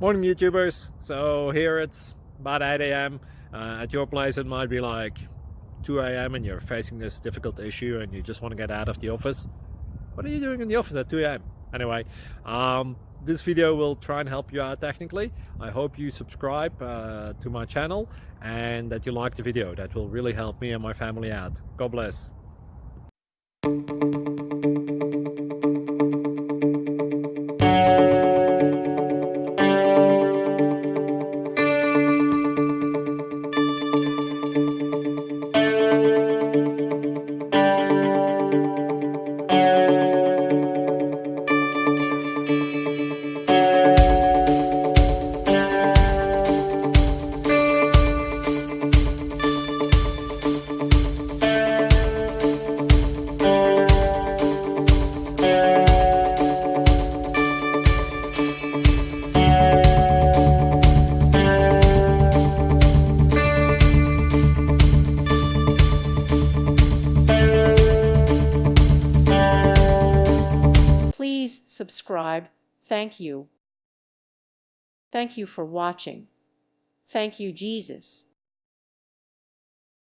Morning YouTubers. So here it's about 8 a.m. At your place it might be like 2 a.m. and you're facing this difficult issue and you just want to get out of the office. What are you doing in the office at 2 a.m.? Anyway, this video will try and help you out technically. I hope you subscribe to my channel and that you like the video. That will really help me and my family out. God bless. Please subscribe. Thank you. Thank you for watching. Thank you, Jesus.